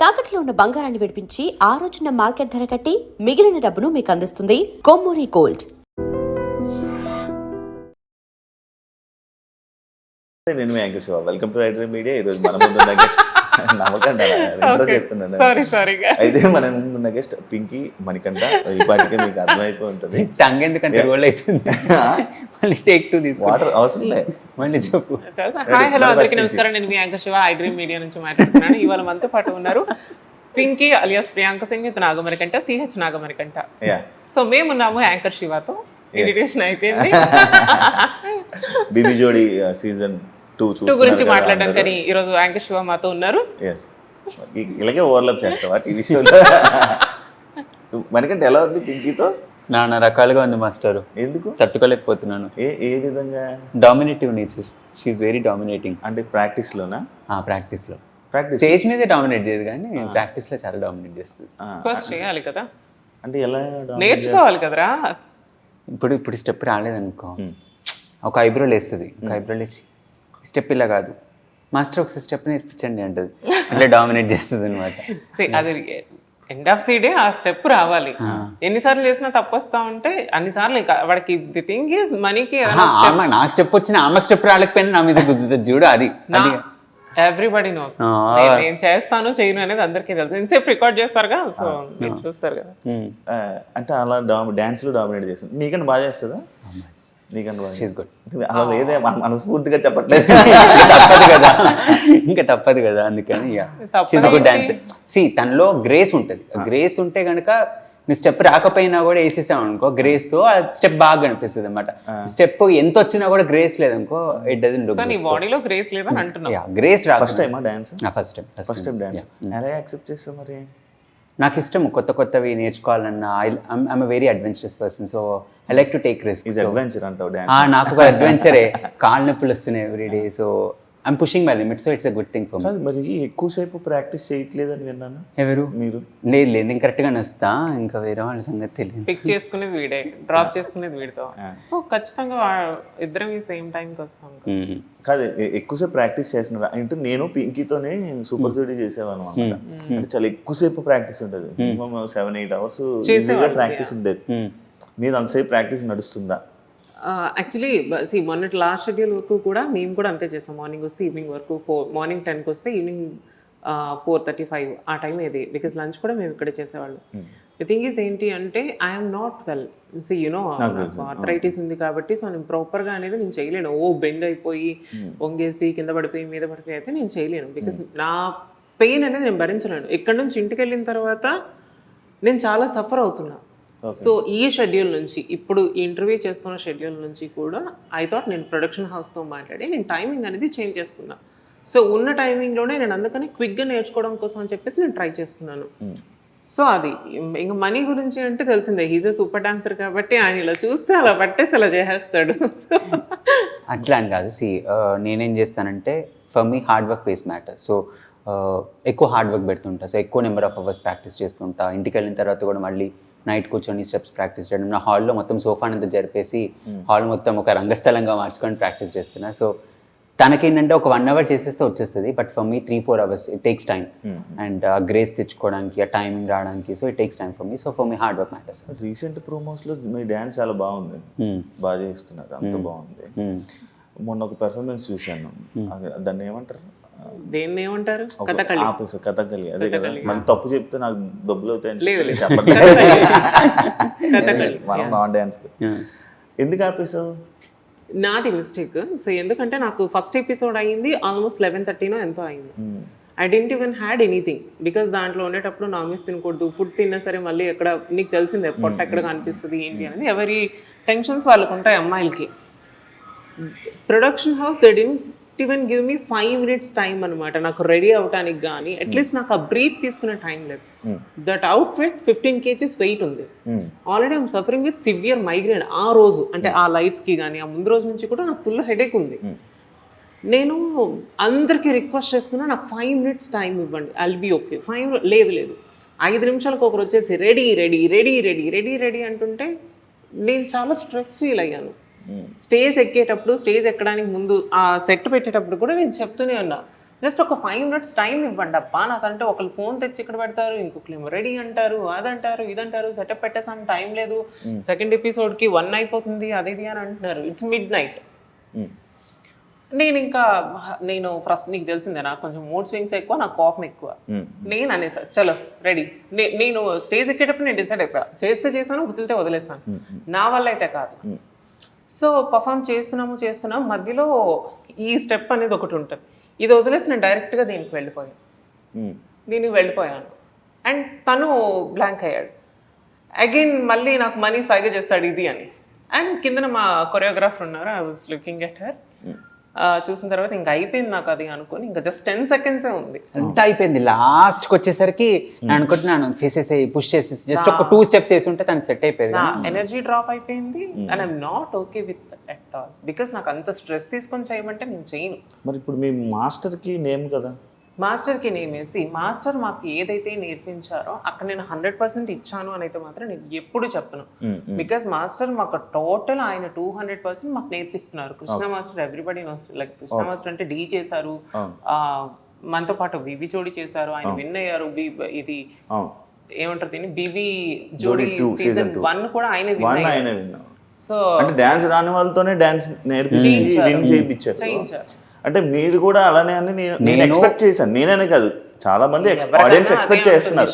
తాకట్లో ఉన్న బంగారాన్ని విడిపించి ఆ రోజున మార్కెట్ ధర కట్టి మిగిలిన డబ్బును మీకు అందిస్తుంది కొమ్మూరి గోల్డ్. నేను మీ anchor Shiva. Welcome to iDream media. ఈరోజు మన ముందున్న గెస్ట్ నమ్మకండి చెప్తున్నాను. అయితే మన ముందున్న గెస్ట్ పింకీ మణికంఠ. ఇప్పటికే మీకు అర్థమైపోయి ఉంటుంది. టంగ్ ఎందుకంటే రోల్ అవుతుంది. మళ్ళీ టేక్ టు దిస్ వాటర్ అవసరం లేదు. మళ్ళీ చెప్పు. హాయ్ హలో అందరికీ నమస్కారం. నేను మీ యాంకర్ శివ ఐడ్రీమ్ మీడియా నుంచి మాట్లాడుతున్నాను. ఇవాళ మనతో పాటు ఉన్నారు Pinky alias Priyanka Singh with Nagamanikanta, CH Nagamanikanta. So మేమున్నాము యాంకర్ శివతో. ఇన్విటేషన్ అయిపోయింది. బీబీ జోడి సీజన్ 2 గురించి మాట్లాడడానికి ఈరోజు యాంకర్ శివ మాతో ఉన్నారు. ఇలాగే ఓవర్లాప్ చేస్తావా ఈ విషయంలో? మనకంటే ఎలా ఉంది పింకీతో? నానా రకాలుగా ఉంది మాస్టర్. ఎందుకు తట్టుకోలేకపోతున్నాను. ఏ విధంగా? Dominative nature. She is very dominating. అంటే ప్రాక్టీస్ లోనా? ప్రాక్టీస్ లో. స్టేజ్ మీదే డామినేట్ చేయదు కానీ ప్రాక్టీస్ లో చాలా డామినేట్ చేస్తుంది. ఫస్ట్ చేయాలి కదా, అంటే ఎలా నేర్చుకోవాలి కదరా. ఇప్పుడు స్టెప్ రాలేదనుకో, ఒక ఐబ్రోలు వేస్తుంది. ఒక ఐబ్రోలు వేసి స్టెప్ ఇలా కాదు మాస్టర్ ఒకసారి స్టెప్ నేర్పించండి అంటది. అట్లా డామినేట్ చేస్తుంది అనమాట. అది ఎండ్ ఆఫ్ ది డే ఆ స్టెప్ రావాలి. ఎన్నిసార్లు చేసినా తప్పు వస్తా ఉంటే అన్నిసార్లు వాడికి ది థింగ్ ఈజ్ మనీకి నాకు స్టెప్ వచ్చిన ఆమెకు స్టెప్ రాలేకపోయినా నా మీద గుద్దుతుంది చూడు. అది ఎవ్రీబడి నోస్. నేను చేస్తాను చేయను అనేది అందరికీ తెలుసు. ఇన్సేపు రికార్డ్ చేస్తారుగా, సో మీరు చూస్తారు కదా. అంటే అలా డాన్స్ లో డామినేట్ చేస్తుంది. నీకంటే బాగా చేస్తుందా? నీకంటే అలా లేదే, మనస్ఫూర్తిగా చెప్పట్లేదు. తప్పదు కదా, ఇంకా తప్పదు కదా. అందుకని గుడ్ డాన్సర్. తనలో గ్రేస్ ఉంటుంది. గ్రేస్ ఉంటే కనుక నీ స్టెప్ రాకపోయినా కూడా వేసేసాం అనుకో, గ్రేస్ తో ఆ స్టెప్ బాగా కనిపిస్తుంది అనమాట. స్టెప్ ఎంత వచ్చినా కూడా గ్రేస్ లేదనుకో, ఇట్ డజంట్ లుక్. నీ బాడీలో గ్రేస్ లేదని అంటున్నా. గ్రేస్ రా. First time dance? First time dance. ఎలా యాక్సెప్ట్ చేస్తావు మరి? నాకు ఇష్టం కొత్తవి నేర్చుకోవాలన్నా. I'm very adventurous person, so I like to take risk. Adventure అంటావు డాన్స్? నాకు ఒక అడ్వెంచరే. కాళ్ళు నొప్పులు వస్తున్నాయి everyday, so I'm pushing my limit, so it's a good thing for me. మరి ఎక్కువసేపు ప్రాక్టీస్ చేయట్లేదని విన్నాను. ఎవరు? మీరు? లేదు నేను కరెక్ట్గా వస్తా, ఇంకా వేరే వాళ్ళ సంగతి తెలియదు. పిక్ చేసుకునేది వీడే, డ్రాప్ చేసుకునేది వీడితో. సో ఖచ్చితంగా ఇద్దరం ఈ సేమ్ టైంకి వస్తాం. కాదు, ఎక్కువసేపు ప్రాక్టీస్ చేస్తున్నారు అంటే నేను పింకీతోనే సూపర్ జోడీ చేసేవాను అనమాట. అంటే చాలా ఎక్కువసేపు ప్రాక్టీస్ ఉంటుంది. మినిమం 7-8 hours ప్రాక్టీస్ ఉండేది. మీద అంతసేపు ప్రాక్టీస్ నడుస్తుందా? యాక్చువల్లీ మొన్నటి లాస్ట్ షెడ్యూల్ వరకు కూడా మేము కూడా అంతే చేస్తాం. మార్నింగ్ వస్తే ఈవినింగ్ వరకు, మార్నింగ్ 10కి వస్తే ఈవినింగ్ 4:35 ఆ టైం ఏది. బికాస్ లంచ్ కూడా మేము ఇక్కడే చేసేవాళ్ళం. ది థింగ్ ఈజ్ ఏంటి అంటే ఐఎమ్ నాట్ వెల్. నాకు ఆర్థరైటిస్ ఉంది కాబట్టి సో నేను ప్రాపర్గా అనేది నేను చేయలేను. బెండ్ అయిపోయి వంగేసి కింద పడిపోయి మీద పడిపోయి అయితే నేను చేయలేను. బికాస్ నా పెయిన్ అనేది నేను భరించలేను. ఇక్కడ నుంచి ఇంటికి వెళ్ళిన తర్వాత నేను చాలా సఫర్ అవుతున్నా. సో ఈ షెడ్యూల్ నుంచి, ఇప్పుడు ఇంటర్వ్యూ చేస్తున్న షెడ్యూల్ నుంచి కూడా ఐ థాట్ నేను ప్రొడక్షన్ హౌస్తో మాట్లాడి నేను టైమింగ్ అనేది చేంజ్ చేసుకున్నా. సో ఉన్న టైమింగ్లోనే నేను అందుకని క్విక్గా నేర్చుకోవడం కోసం అని చెప్పేసి నేను ట్రై చేస్తున్నాను. సో అది ఇంకా మనీ గురించి అంటే తెలిసిందే, హీజ్ ఏ సూపర్ డాన్సర్ కాబట్టి ఆయన ఇలా చూస్తే అలా పట్టేసి అలా చేసేస్తాడు. అట్లా అని కాదు. నేనేం చేస్తానంటే for me hard work pays matter. So ఎక్కువ హార్డ్ వర్క్ పెడుతుంటా. సో ఎక్కువ నెంబర్ ఆఫ్ అవర్స్ ప్రాక్టీస్ చేస్తుంటా. ఇంటికి వెళ్ళిన తర్వాత కూడా మళ్ళీ నైట్ కూర్చొని స్టెప్స్ ప్రాక్టీస్ చేయడం. నా హాల్లో మొత్తం సోఫానంతా జరిపేసి హాల్ మొత్తం ఒక రంగస్థలంగా మార్చుకొని ప్రాక్టీస్ చేస్తున్నా. సో తనకేంటంటే ఒక 1 hour చేసేస్తే వచ్చేస్తుంది. But for me 3-4 hours it takes time. And grace తెచ్చుకోవడానికి, ఆ టైమింగ్ రావడానికి, so it takes time for me. So for me hard work matters. Recent ప్రోమోస్లో మీ డ్యాన్స్ చాలా బాగుంది, బాగా చేస్తున్నారు, అంత బాగుంది. మొన్న ఒక పెర్ఫార్మెన్స్ చూశాను, దాన్ని ఏమంటారు? దేన్ని ఏమంటారు? కథకళి. అదే కదా. మనం తప్పు చెప్తే నాకు డబ్బులు అవుతాయని మనం నాన్ డాన్స్. ఎందుకు ఆపేసావు? నాది మిస్టేక్. సో ఎందుకంటే నాకు ఫస్ట్ ఎపిసోడ్ అయింది ఆల్మోస్ట్ 11:30 ఎంతో అయింది. I didn't even had anything. Because దాంట్లో ఉండేటప్పుడు నాన్ వెజ్ తినకూడదు. ఫుడ్ తిన్నా సరే మళ్ళీ ఎక్కడ నీకు తెలిసిందే పొట్ట ఎక్కడ కనిపిస్తుంది ఏంటి అనేది ఎవరి టెన్షన్స్ వాళ్ళకు ఉంటాయి అమ్మాయిలకి. Production house they didn't even give me 5 minutes time అనమాట నాకు రెడీ అవటానికి. కానీ అట్లీస్ట్ నాకు ఆ బ్రీత్ తీసుకునే టైం లేదు. That outfit 15 kgs weight ఉంది. Already I'm suffering with severe migraine ఆ రోజు. అంటే ఆ లైట్స్కి కానీ ఆ ముందు రోజు నుంచి కూడా నాకు ఫుల్ హెడేక్ ఉంది. నేను అందరికీ రిక్వెస్ట్ చేస్తున్నా, నాకు 5 minutes టైం ఇవ్వండి, ఐల్ బీ ఓకే. లేదు 5 నిమిషాలకు ఒకరు వచ్చేసి ready ready ready ready ready ready అంటుంటే నేను చాలా స్ట్రెస్ ఫీల్ అయ్యాను. స్టేజ్ ఎక్కేటప్పుడు, స్టేజ్ ఎక్కడానికి ముందు ఆ సెట్ పెట్టేటప్పుడు కూడా నేను చెప్తూనే ఉన్నా, జస్ట్ ఒక 5 minutes టైం ఇవ్వండి అబ్బా నాకంటే ఒకళ్ళు ఫోన్ తెచ్చి ఇక్కడ పెడతారు, ఇంకొకరు రెడీ అంటారు, అదంటారు ఇదంటారు, సెటప్ పెట్టేసాం టైం లేదు, సెకండ్ ఎపిసోడ్కి 1 అయిపోతుంది అది ఇది అని అంటున్నారు, ఇట్స్ midnight. నేను ఫస్ట్ నీకు తెలిసిందే నాకు కొంచెం మూడ్ స్వింగ్స్ ఎక్కువ, నాకు కోపం ఎక్కువ. నేను అనేసా చలో రెడీ. నేను స్టేజ్ ఎక్కేటప్పుడు నేను డిసైడ్ అయిపోయా, చేస్తే చేశాను, వదిలితే వదిలేసాను, నా వల్ల అయితే కాదు. సో పర్ఫామ్ చేస్తున్నాము మధ్యలో ఈ స్టెప్ అనేది ఒకటి ఉంటుంది, ఇది వదిలేసి నేను డైరెక్ట్గా దీనికి వెళ్ళిపోయాను అండ్ తను బ్లాంక్ అయ్యాడు. అగైన్ మళ్ళీ నాకు మనీ సైగ చేస్తాడు ఇది అని. అండ్ కిందన మా కొరియోగ్రాఫర్ ఉన్నారు, I was looking at her. చూసిన తర్వాత ఇంకా అయిపోయింది నాకు అది అనుకుని, ఇంకా జస్ట్ 10 seconds ఉంది అంతా అయిపోయింది. లాస్ట్కి వచ్చేసరికి నేను అనుకుంటున్నాను చేసేసి పుష్ చేసేసి జస్ట్ ఒక 2 steps వేసి ఉంటే తను సెట్ అయిపోయింది. ఎనర్జీ డ్రాప్ అయిపోయింది and I'm not okay with at all, because నాకు అంత స్ట్రెస్ తీసుకొని చేయమంటే నేను చేయను. మరి ఇప్పుడు మీ మాస్టర్కి నేమ్ కదా, మాస్టర్కి నేమేసి మాస్టర్ మాకు ఏదైతే నేర్పించారో అక్కడ నేను 100% ఇచ్చాను అని అయితే మాత్రం నేను ఎప్పుడు చెప్పను. బికాస్ మాస్టర్ మాకు టోటల్ ఆయన 200% మాకు నేర్పిస్తున్నారు. Krishna master everybody knows, like Krishna master అంటే డీ చేశారు, మనతో పాటు బీబీ జోడి చేశారు, ఆయన విన్ అయ్యారు. ఇది ఏమంటారు దీన్ని, బీబీ జోడి సీజన్ 1 కూడా ఆయన విన్ అయ్యారు. సో అంటే డాన్స్ రాని వాళ్ళతోనే డాన్స్ నేర్పించి విన్ చేయించారు. అంటే మీరు కూడా అలానే అని నేను ఎక్స్పెక్ట్ చేశాను, నేనే కాదు చాలా మంది ఆడియన్స్ ఎక్స్పెక్ట్ చేస్తున్నారు.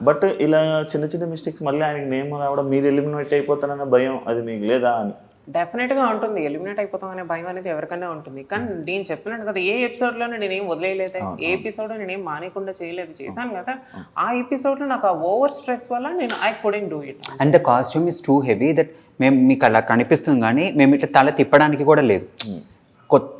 బట్ ఇలా చిన్న చిన్న మిస్టేక్స్ మళ్ళీ ఆయనకి నేమ్ రావడం, మీరు ఎలిమినేట్ అయిపోతారన్న భయం అది మీకు లేదా అని? డెఫినెట్గా ఉంటుంది, ఎలిమినేట్ అయిపోతాం అనే భయం అనేది ఎవరికైనా ఉంటుంది. కానీ నేను చెప్పినట్టు కదా, ఏ ఎపిసోడ్లోనే నేనేం వదిలేయలేదు, ఏ ఎపిసోడ్లో నేనేం మానేయకుండా చేశాను కదా. ఆ ఎపిసోడ్లో నాకు ఆ ఓవర్ స్ట్రెస్ వల్ల నేను I couldn't do it. And the costume is too heavy that మేము మీకు అలా కనిపిస్తుంది కానీ మేము ఇట్లా తల తిప్పడానికి కూడా లేదు.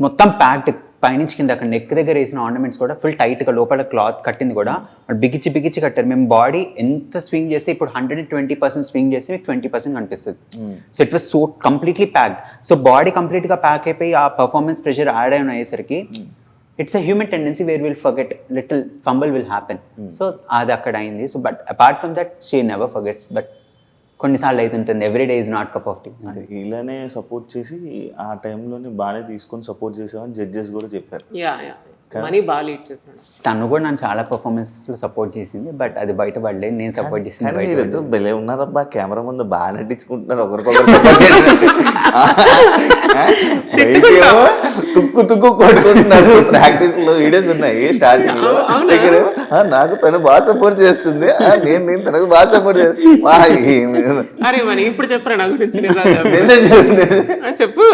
మొత్తం ప్యాక్డ్ పైనుంచి కింద అక్కడ నెక్ దగ్గర వేసిన ఆర్నమెంట్స్ కూడా ఫుల్ టైట్గా, లోపల క్లాత్ కట్టింది కూడా బిగించి కట్టారు. మేము బాడీ ఎంత స్వింగ్ చేస్తే ఇప్పుడు 120% స్వింగ్ చేస్తే మీకు 20% కనిపిస్తుంది. So it was so completely packed. So body కంప్లీట్గా ప్యాక్ అయిపోయి ఆ పర్ఫార్మెన్స్ ప్రెషర్ యాడ్ అయిన అయ్యేసరికి it's a human tendency where will forget, little fumble will happen. So అది అక్కడ అయింది. So but apart from that she never forgets. But కొన్నిసార్లు అవుతుంటుంది, every day is not cup of tea. ఇలానే support చేసి ఆ టైంలోనే బాగానే తీసుకొని సపోర్ట్ చేసామని జడ్జెస్ కూడా చెప్పారు. మనీ బాగా లీడ్ చేశాడు. తను కూడా నన్ను చాలా పర్ఫార్మెన్సెస్లో సపోర్ట్ చేసింది, బట్ అది బయట పడలేదు. నేను సపోర్ట్ చేసింది. మీరిద్దరు భలే ఉన్నారబ్బా, కెమెరా ముందు బాగా నటించుకుంటున్నారు, ఒకరికొకరు సపోర్ట్ చేస్తున్నారు, తుక్కు కొట్టుకుంటున్నారు. ప్రాక్టీస్ లో వీడియోస్ ఉన్నాయి స్టార్టింగ్ లో, దగ్గర నాకు తను బాగా సపోర్ట్ చేస్తుంది, నేను తనకు బాగా సపోర్ట్ చేస్తాను. అరే మరి ఇప్పుడు చెప్పరా నా గురించి, చెప్పు.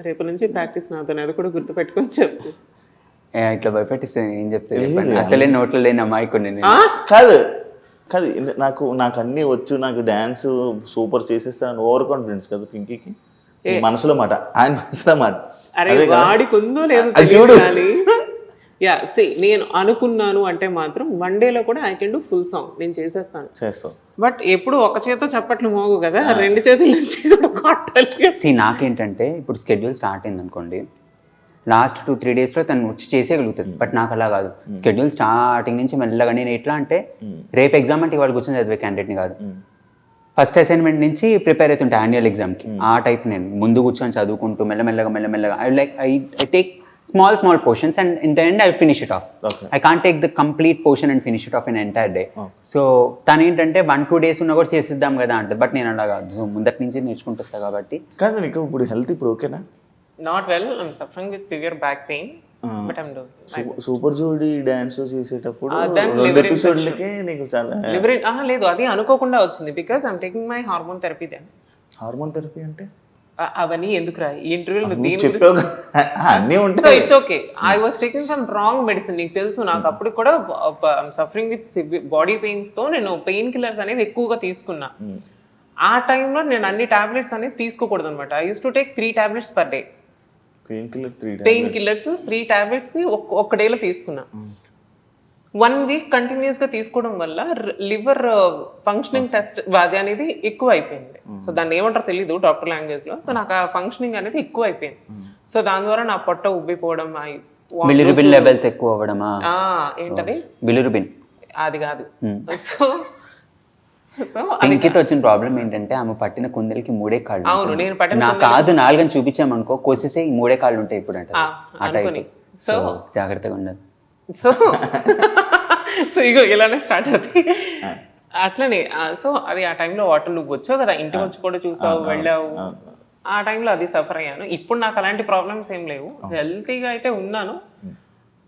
రేపు నుంచి ప్రాక్టీస్ నాతో, అది కూడా గుర్తు పెట్టుకొని చెప్పు. ఇట్లా భయపెట్టిస్తే ఏం చెప్తాను, అసలే నోట్లో లేని అమ్మాయికొని. కాదు నాకు అన్నీ వచ్చు, నాకు డాన్స్ సూపర్ చేసేస్తాను ఓవర్ కాన్ఫిడెన్స్ కదా పింకీకి, మనసులో మాట, ఆయన మనసులో మాట. అరే వాడికి ఉందో లేదో చూడు. నేను అనుకున్నాను అంటే మాత్రం 1 dayలో కూడా I can do full song, నేను చేస్తాను. బట్ ఎప్పుడు ఒక చేత చప్పట్లు మోగు కదా, 2 చేతుల నుంచి కూడా కొట్టాలి. నాకేంటంటే ఇప్పుడు స్కెడ్యూల్ స్టార్ట్ అయింది అనుకోండి, లాస్ట్ 2-3 daysలో తను వచ్చి చేసేయగలుగుతుంది. బట్ నాకు అలా కాదు, స్కెడ్యూల్ స్టార్టింగ్ నుంచి మెల్లగా. నేను ఎట్లా అంటే రేపు ఎగ్జామ్ అంటే ఇవాళ కూర్చొని చదివే క్యాండిడేట్ని కాదు, ఫస్ట్ అసైన్మెంట్ నుంచి ప్రిపేర్ అవుతుంటే యాన్యువల్ ఎగ్జామ్కి ఆ టైప్. నేను ముందు కూర్చొని చదువుకుంటూ మెల్లమెల్లగా I take small portions and in the end I'll finish it off. I can't take the complete portion and finish it off in an entire day. So తను ఏంటంటే 1-2 days ఉన్నా కూడా చేసిద్దాం కదా అంటే, బట్ నేను అలా కాదు, సో ముందటి నుంచి నేర్చుకుంటూ వస్తా కాబట్టి. కాదు నీకు ఇప్పుడు హెల్త్ ఇప్పుడు ఓకేనా? Not well, I'm suffering with severe back pain, but I'm doing. Super Jodi dance చేసేటప్పుడు 2 ఎపిసోడ్లకే నీకు చాలా లేదు, అది అనుకోకుండా వచ్చింది, because I'm taking my hormone therapy. Then hormone therapy అంటే అవన్నీ ఎందుకు రా ఈ ఇంటర్వ్యూలో, it's okay. I was taking some wrong medicine, నీకు తెలుసు. నాకు అప్పుడు కూడా సఫరింగ్ విత్ బాడీ పెయిన్స్ తో నేను పెయిన్ కిల్లర్స్ అనేది ఎక్కువగా తీసుకున్నా. ఆ టైంలో నేను అన్ని టాబ్లెట్స్ అనేది తీసుకోకూడదు అనమాట. I use to take 3 tablets per day. Pain killers 3 tablets ఒక్క డేలో తీసుకున్నా. 1 week కంటిన్యూస్గా తీసుకోవడం వల్ల లివర్ ఫంక్షనింగ్ టెస్ట్ అది అనేది ఎక్కువ అయిపోయింది. సో దాన్ని ఏమంటారో తెలీదు డాక్టర్ లాంగ్వేజ్లో. సో నాకు ఆ ఫంక్షనింగ్ అనేది ఎక్కువ అయిపోయింది. సో దాని ద్వారా నా పొట్ట ఉబ్బిపోవడం, బిలిరుబిన్ లెవెల్స్ ఎక్కువ అవ్వడమా, ఏంటది బిలిరుబిన్ అది కాదు. సో సో పింకీతో వచ్చిన ప్రాబ్లం ఏంటంటే ఆమె పట్టిన కుందలకి 3 కాళ్ళు అవును, ఉంటాయి. నేను పట్టిన నా కాదు 4 అని చూపించామనుకో కోసేసే ఈ 3 కాళ్ళు ఉంటాయి ఇప్పుడు అంటే ఆ టైప్. అనుకుని సో జాగ్రత్తగా ఉండాలి. సో సో ఇగో ఇలానే స్టార్ట్ అవుతాయి అట్లనే. సో అది ఆ టైంలో వాటర్ నువ్వు వచ్చావు కదా, ఇంటికి వచ్చి కూడా చూసావు, వెళ్ళావు. ఆ టైంలో అది సఫర్ అయ్యాను. ఇప్పుడు నాకు అలాంటి ప్రాబ్లమ్స్ ఏం లేవు, హెల్తీగా అయితే ఉన్నాను.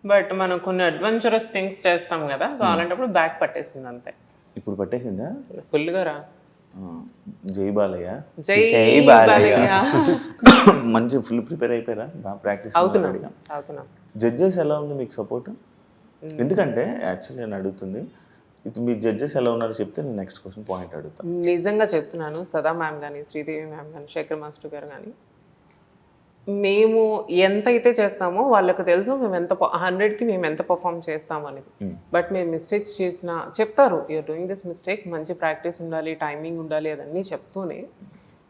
బట్ మనం కొన్ని అడ్వెంచరస్ థింగ్స్ చేస్తాం కదా, సో అలాంటప్పుడు బ్యాక్ పట్టేసింది అంతే. ఇప్పుడు పట్టేసిందా? ఫుల్గా రా. జై బాలయ్య. జై జై బాలయ్య. బాలయ్య. మంచి ఫుల్ ప్రిపేర్ అయిపోయారా? బాగా ప్రాక్టీస్ అవుతున్నా. జడ్జెస్ ఎలా ఉంది మీకు సపోర్ట్? ఎందుకంటే యాక్చువల్లీ నేను అడుగుతుంది ఇది, మీ జడ్జెస్ ఎలా ఉన్నారో చెప్తే నేను నెక్స్ట్ క్వశ్చన్ పాయింట్ అడుగుతాను. నిజంగా చెప్తున్నాను, సదా మ్యామ్ కానీ, శ్రీదేవి మ్యామ్ కానీ, శేఖర్ మాస్టర్ గారు కానీ, మేము ఎంత అయితే చేస్తామో వాళ్ళకి తెలుసు మేము ఎంత 100కి మేము ఎంత పర్ఫామ్ చేస్తాము అనేది. బట్ మేము మిస్టేక్స్ చేసినా చెప్తారు, యూఆర్ డూయింగ్ దిస్ మిస్టేక్, మంచి ప్రాక్టీస్ ఉండాలి, టైమింగ్ ఉండాలి, అదన్నీ చెప్తూనే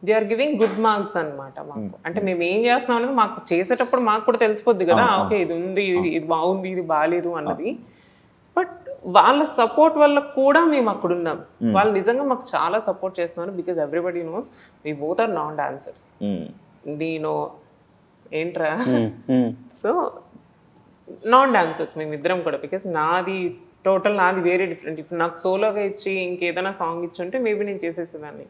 they are giving good marks అనమాట మాకు. అంటే మేము ఏం చేస్తున్నాం అనేది మాకు చేసేటప్పుడు మాకు కూడా తెలిసిపోద్ది కదా, ఓకే ఇది ఉంది, ఇది బాగుంది, ఇది బాగాలేదు అన్నది. బట్ వాళ్ళ సపోర్ట్ వల్ల కూడా మేము అక్కడ ఉన్నాం. వాళ్ళు నిజంగా మాకు చాలా సపోర్ట్ చేస్తున్నారు. Because everybody knows we both are non dancers. నేను ఏంట్రా, సో నాన్ డాన్సర్స్ మేమిద్దరం కూడా. బికాస్ నాది వేరే డిఫరెంట్. ఇప్పుడు నాకు సోలోగా ఇచ్చి ఇంకేదైనా సాంగ్ ఇచ్చుంటే మేబీ నేను చేసేసేదాన్ని.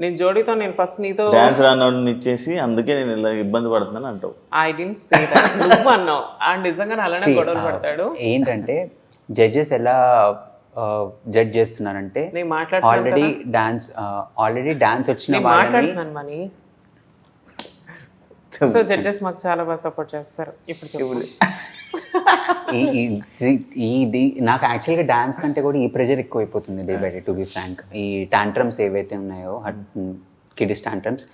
నేను జోడీతో, నేను ఫస్ట్ నీతో డాన్స్ రానోడిని ఇచ్చేసి అందుకే నేను ఇలా ఇబ్బంది పడుతున్నాను అంటావు. I don't say that. నువ్వు అన్నావు, అండ్ నిజంగా అలానే గొడవలు పడతాడు. ఏంటంటే జడ్జెస్ ఎలా జడ్జ్ చేస్తున్నారంటే ఆల్రెడీ డాన్స్ వచ్చిన వాళ్ళని మాట్లాడుతున్నాను మనీ. సో జడ్జెస్ మాకు చాలా బాగా సపోర్ట్ చేస్తారు. ఇప్పుడు ఇది నాకు యాక్చువల్గా డాన్స్ కంటే కూడా ఈ ప్రెషర్ ఎక్కువ అయిపోతుంది day by day, to be frank. ఈ టాంట్రమ్స్ ఏవైతే ఉన్నాయో, kids tantrums,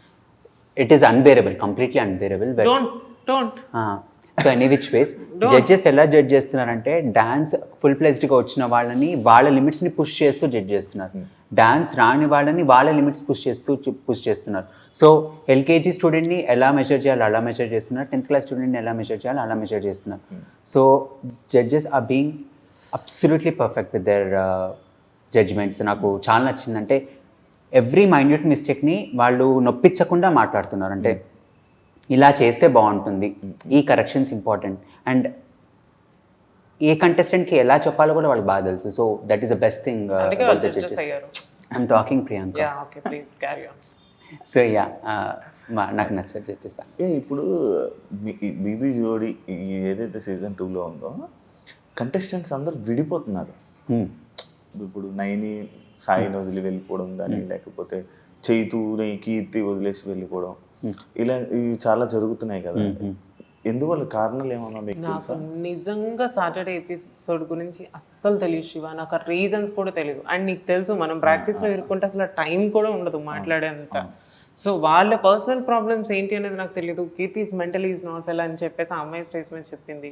it is unbearable, completely unbearable. Don't so any which ways judges ఎలా జడ్జ్ చేస్తున్నారంటే డాన్స్ ఫుల్ ప్లెజ్డ్గా వచ్చిన వాళ్ళని వాళ్ళ లిమిట్స్ని పుష్ చేస్తూ జడ్జ్ చేస్తున్నారు. డాన్స్ రాని వాళ్ళని వాళ్ళ లిమిట్స్ పుష్ చేస్తున్నారు. సో ఎల్కేజీ స్టూడెంట్ని ఎలా మెజర్ చేయాలి అలా మెజర్ చేస్తున్నారు, 10th క్లాస్ స్టూడెంట్ని ఎలా మెజర్ చేయాలి అలా మెజర్ చేస్తున్నారు. So judges are being absolutely perfect with their judgements. నాకు చాలా నచ్చిందంటే ఎవ్రీ మైన్యూట్ మిస్టేక్ని వాళ్ళు నొప్పించకుండా మాట్లాడుతున్నారు. అంటే ఇలా చేస్తే బాగుంటుంది, ఈ కరెక్షన్స్ ఇంపార్టెంట్, అండ్ ఏ కంటెస్టెంట్కి ఎలా చెప్పాలో కూడా వాళ్ళకి బాగా తెలుసు. So that is the best thing about the judges. I'm talking Priyanka. So yeah, నాకు నచ్చదు జడ్జెస్. ఇప్పుడు బీబీ జోడి ఏదైతే సీజన్ 2లో ఉందో కంటెస్టెంట్స్ అందరు విడిపోతున్నారు. ఇప్పుడు నైని సాయిని వదిలి వెళ్ళిపోవడం కానీ, లేకపోతే చైతుని కీర్తి వదిలేసి వెళ్ళిపోవడం, ఇలా ఇవి చాలా జరుగుతున్నాయి కదా. ఎందువల్ల కారణాలు ఏమన్నా మీకు నాకు నిజంగా సాటర్డే ఎపిసోడ్ గురించి అస్సలు తెలియదు శివ. నాకు ఆ రీజన్స్ కూడా తెలియదు. అండ్ నీకు తెలుసు మనం ప్రాక్టీస్లో ఇరుక్కుంటే అసలు టైం కూడా ఉండదు మాట్లాడేంత. సో వాళ్ళ పర్సనల్ ప్రాబ్లమ్స్ ఏంటి అనేది నాకు తెలియదు. Keerthi is mentally is not well అని చెప్పేసి ఆ అమ్మాయి స్టేజ్ మీద చెప్పింది.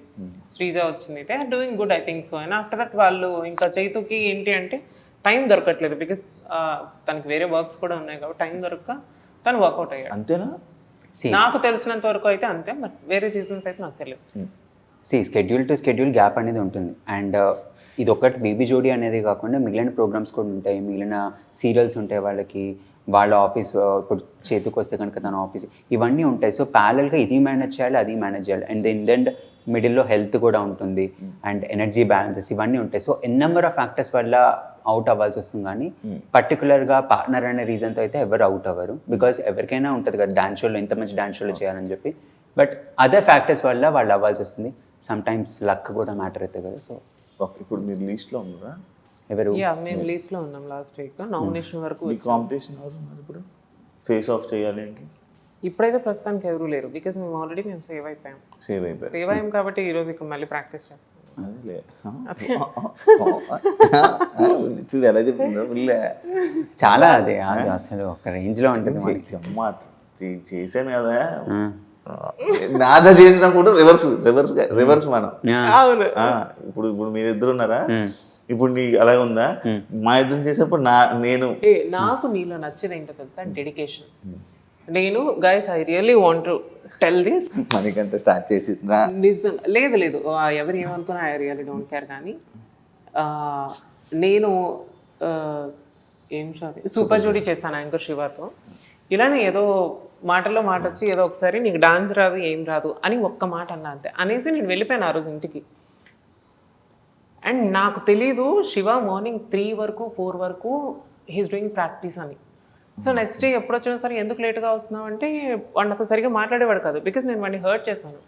శ్రీజ వచ్చింది, they are doing good, I think so. And after that వాళ్ళు ఇంకా చైతుకి ఏంటి అంటే టైం దొరకట్లేదు. బికాస్ తనకి వేరే వర్క్స్ కూడా ఉన్నాయి కాబట్టి టైం దొరక్క తను వర్కౌట్ అయ్యాడు. అంతేనా? నాకు తెలిసినంత వరకు అయితే అంతే. బట్ వేరే రీజన్స్ అయితే నాకు తెలియదు. స్కెడ్యూల్ టు స్కెడ్యూల్ గ్యాప్ అనేది ఉంటుంది. అండ్ ఇది ఒకటి బీబీ జోడీ అనేది కాకుండా మిగిలిన ప్రోగ్రామ్స్ కూడా ఉంటాయి, మిగిలిన సీరియల్స్ ఉంటాయి వాళ్ళకి, వాళ్ళ ఆఫీస్, ఇప్పుడు చేతికి వస్తే కనుక తన ఆఫీస్, ఇవన్నీ ఉంటాయి. సో ప్యారల్గా ఇది మేనేజ్ చేయాలి, అది మేనేజ్ చేయాలి. అండ్ ఇన్ మిడిల్లో హెల్త్ కూడా ఉంటుంది, అండ్ ఎనర్జీ బ్యాలెన్సెస్ ఇవన్నీ ఉంటాయి. So n number of factors వల్ల అవుట్ అవ్వాల్సి వస్తుంది. కానీ పర్టికులర్గా పార్ట్నర్ అనే రీజన్తో అయితే ఎవరు అవుట్ అవ్వరు. బికాజ్ ఎవరికైనా ఉంటుంది కదా డాన్స్ షోలో ఇంత మంచి డాన్స్ షోలో చేయాలని చెప్పి. బట్ అదర్ ఫ్యాక్టర్స్ వల్ల వాళ్ళు అవ్వాల్సి వస్తుంది. సమ్ టైమ్స్ లక్ కూడా మ్యాటర్ అవుతుంది కదా. సో ఇప్పుడు మీరు లీస్ట్లో ఉన్నారా? ఎవరు? మేము లీస్ట్లో ఉన్నాం. లాస్ట్ వీక్ నామినేషన్ వరకు. కాంపిటీషన్ ఎవరు ఉన్నారు ఇప్పుడు ఫేస్ ఆఫ్ చేయాలి? ఇప్పుడైతే ప్రస్తుతానికి ఎవరు లేరు. బికాస్ మేము ఆల్రెడీ సేవ్ అయిపోయాం. సేవ్ అయ్యాం కాబట్టి ఈరోజు ఇక్కడ మళ్ళీ ప్రాక్టీస్ చేస్తాం. అదేలే చూడు ఎలా చెప్తుందో చాలా అదే అసలు ఒక రేంజ్లో ఉంటుంది. చేశాను కదా నాజా చేసినప్పుడు రివర్స్ మనం. ఇప్పుడు మీరు ఇద్దరు ఉన్నారా, ఇప్పుడు నీ అలాగే ఉందా? మా ఇద్దరు చేసేప్పుడు నాకు నీలో నచ్చేది ఏంటో తెలుసా? డెడికేషన్. నేను guys I really want to tell this, మనకంటే స్టార్ట్ చేసి నిజం లేదు ఎవరు ఏమనుకున్నా ఐ రియల్లీ డోంట్ కేర్. కానీ నేను ఏం షాది సూపర్ జోడీ చేశాను యాంకర్ శివతో. ఇలానే ఏదో మాటల్లో మాట వచ్చి ఏదో ఒకసారి నీకు డాన్స్ రాదు ఏం రాదు అని ఒక్క మాట అన్నా అంతే అనేసి నేను వెళ్ళిపోయాను ఆ రోజు ఇంటికి. అండ్ నాకు తెలీదు శివ మార్నింగ్ 3 వరకు 4 వరకు హీస్ డూయింగ్ ప్రాక్టీస్ అని. సో నెక్స్ట్ డే ఎప్పుడు వచ్చినా సరే ఎందుకు లేట్గా వస్తున్నావు అంటే వాడు నాతో సరిగ్గా మాట్లాడేవాడు కాదు, బికాస్ నేను వాడిని హర్ట్ చేశాను.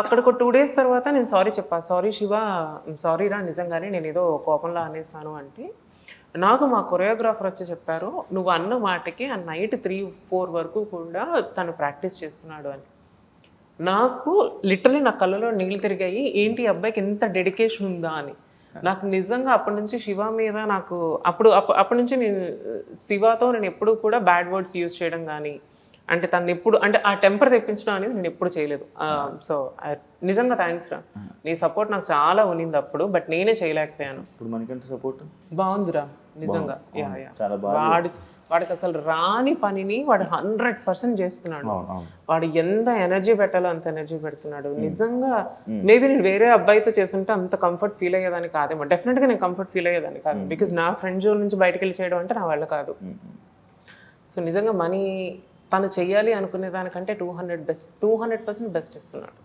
అక్కడికి 2 days తర్వాత నేను సారీ చెప్పాను, సారీ శివ, సారీ రా నిజంగానే నేను ఏదో కోపంలో అనేసాను అంటే నాకు మా కొరియోగ్రాఫర్ వచ్చి చెప్పారు నువ్వు అన్న మాటకి ఆ నైట్ 3-4 వరకు కూడా తను ప్రాక్టీస్ చేస్తున్నాడు అని. నాకు లిటరలీ నా కళ్ళలో నీళ్ళు తిరిగాయి, ఏంటి అబ్బాయికి ఎంత డెడికేషన్ ఉందా అని. నాకు నిజంగా అప్పటి నుంచి శివ మీద నాకు అప్పటి నుంచి నేను శివతో నేను ఎప్పుడు కూడా బ్యాడ్ వర్డ్స్ యూజ్ చేయడం కానీ అంటే తను ఎప్పుడు అంటే ఆ టెంపర్ తెప్పించడం అనేది నేను ఎప్పుడు చేయలేదు. సో నిజంగా థ్యాంక్స్ రా, నీ సపోర్ట్ నాకు చాలా ఉన్నింది అప్పుడు, బట్ నేనే చేయలేకపోయాను. ఇప్పుడు మనకంటే సపోర్ట్ బాగుందిరా నిజంగా. వాడికి అసలు రాని పనిని వాడు 100% చేస్తున్నాడు. వాడు ఎంత ఎనర్జీ పెట్టాలో అంత ఎనర్జీ పెడుతున్నాడు నిజంగా. మేబీ నేను వేరే అబ్బాయితో చేస్తుంటే అంత కంఫర్ట్ ఫీల్ అయ్యేదాన్ని కాదేమో, డెఫినెట్గా నేను కంఫర్ట్ ఫీల్ అయ్యేదాన్ని కాదు, బికాజ్ నా ఫ్రెండ్ జోన్ నుంచి బయటకు వెళ్ళి చేయడం అంటే నా వల్ల కాదు. సో నిజంగా మనీ తను చెయ్యాలి అనుకునే దానికంటే 200% బెస్ట్ ఇస్తున్నాడు.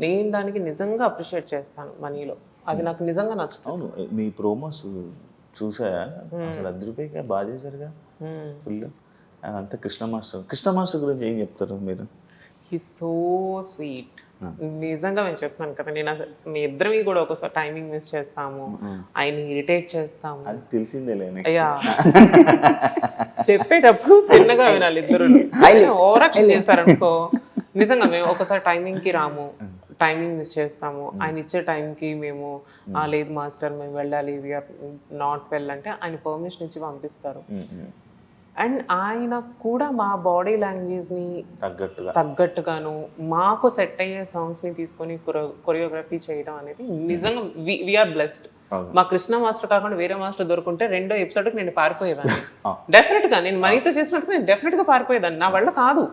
నేను దానికి నిజంగా అప్రిషియేట్ చేస్తాను మనీలో, అది నాకు నిజంగా నచ్చుతుంది. అవును, మీ ప్రోమోస్ చూసా అసలు 10 రూపాయగా బాగా చేశారుగా ఫుల్. అదంతా కృష్ణ మాస్టర్ గురించి ఏం చెప్తారు మీరు? He so sweet. నిజంగా నేను చెప్తున్నాను కదా, నేను అసలు మీ ఇద్దరివి కూడా ఒకసారి టైమింగ్ మిస్ చేస్తాము, ఆయన ఇరిటేట్ చేస్తాము, అది తెలిసిందేలే. అయ్యా చెప్పేటప్పుడు తిన్నగా వినాలి ఇద్దరు. ఓవరాక్షన్ చేశారనుకో నిజంగా మేము ఒకసారి టైమింగ్కి రాము, టైమింగ్ మిస్ చేస్తాము. ఆయన ఇచ్చే టైంకి మేము లేదు మాస్టర్ మేము వెళ్ళాలి, వీఆర్ నాట్ వెల్ అంటే ఆయన పర్మిషన్ ఇచ్చి పంపిస్తారు. అండ్ ఆయన కూడా మా బాడీ లాంగ్వేజ్ని తగ్గట్టుగాను మాకు సెట్ అయ్యే సాంగ్స్ని తీసుకొని కొరియోగ్రఫీ చేయడం అనేది నిజంగా వీఆర్ బ్లెస్డ్. మా కృష్ణ మాస్టర్ కాకుండా వేరే మాస్టర్ దొరుకుంటే 2వ ఎపిసోడ్కి నేను పారిపోయేదాన్ని. డెఫినెట్గా నేను మనీతో చేసినట్టు నేను డెఫినెట్గా పారిపోయేదాన్ని, నా వల్ల కాదు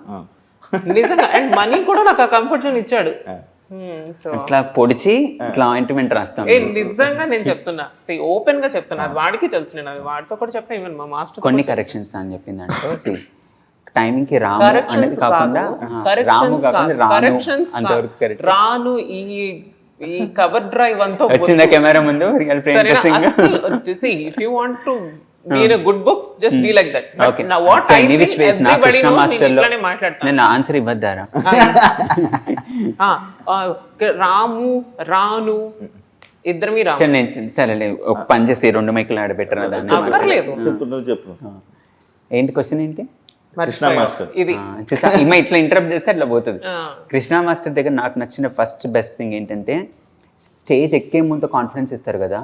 నిజంగా. అండ్ మనీ కూడా నాకు ఆ కంఫర్ట్ జోన్ ఇచ్చాడు. ఇట్లా పొడిచి ఇట్లా ఆయింట్మెంట్ రాస్తాం. నిజంగా నేను చెప్తున్నా, ఓపెన్ గా చెప్తున్నా, అది వాడికి తెలుసు, నేను అది వాడితో కూడా చెప్తాను. ఈవెన్ మా మాస్టర్ కొన్ని కరెక్షన్స్ అని చెప్పింది అంటే టైమింగ్ కి రాము అనేది కాకుండా రాము కాకుండా అంతవరకు కరెక్ట్. రాను ఈ కవర్ డ్రైవ్ అంతా వచ్చిందా కెమెరా ముందు if you want to be in a good books just be like that. Okay. Now what so I think which ways na Krishna master lo maatladtanu నేను ఆన్సర్ ఇవ్వద్దారా? రాము రాను ఇద్దరమీ రాము. సరే ఒక పని చేసి 2 మైకులు ఆడబెట్టరా దాన్ని? అక్కర్లేదు, చెప్పు ఏంటి క్వశ్చన్ ఏంటి? కృష్ణ మాస్టర్ ఇది ఈమె ఇట్లా ఇంటరప్ట్ చేస్తే అట్లా పోతుంది. కృష్ణ మాస్టర్ దగ్గర నాకు నచ్చిన ఫస్ట్ బెస్ట్ థింగ్ ఏంటంటే స్టేజ్ ఎక్కే ముందు కాన్ఫిడెన్స్ ఇస్తారు కదా,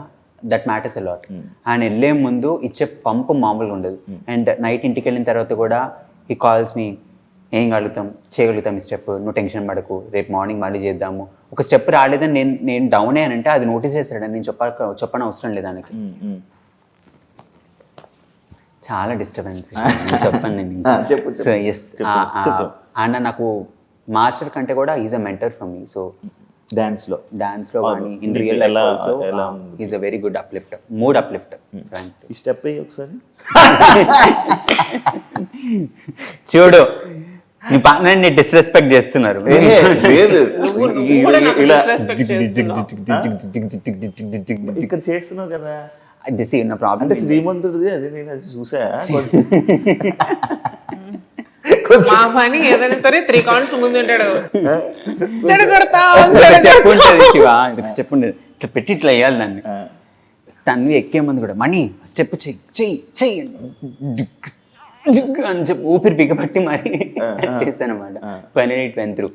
దట్ మ్యాటర్స్ అ లాట్. ఆయన వెళ్ళే ముందు ఇచ్చే పంపు మామూలుగా ఉండదు. అండ్ నైట్ ఇంటికి వెళ్ళిన తర్వాత కూడా ఈ కాల్స్ మీ ఏం చేయగలుగుతాం ఈ స్టెప్, నువ్వు టెన్షన్ పడకు, రేపు మార్నింగ్ మళ్ళీ చేద్దాము. ఒక స్టెప్ రాలేదని నేను డౌన్ అయ్యానంటే అది నోటీస్ చేస్తాడని నేను చెప్పని అవసరం లేదు దానికి. చాలా డిస్టర్బెన్స్ చెప్పాను నేను. సో ఎస్, అన్న నాకు మాస్టర్ కంటే కూడా is a mentor for me. So dance లో కానీ in real life also is a very good uplifter, mood uplifter. ఈ స్టెప్ అయ్యి ఒకసారి చూడు, నీ పార్ట్నర్ని డిస్రెస్పెక్ట్ చేస్తున్నారు. లేదు ఇలా ఇక్కడ చేస్తున్నావు కదా, నా ప్రాబ్లం అంటే శ్రీమంతుడిది అది నేను అది చూసా. మా పని ఏదైనా సరే 3 counts ముందు ఉంటాడు. స్టెప్ ఉంటుంది శివ, స్టెప్ ఉండేది ఇట్లా పెట్టి ఇట్లా వేయాలి దాన్ని. తను ఎక్కే ముందు కూడా మనీ స్టెప్ చెయ్యి అని చెప్పి ఊపిరి బిగబట్టి మరి చేశాను అనమాట. Final it went through.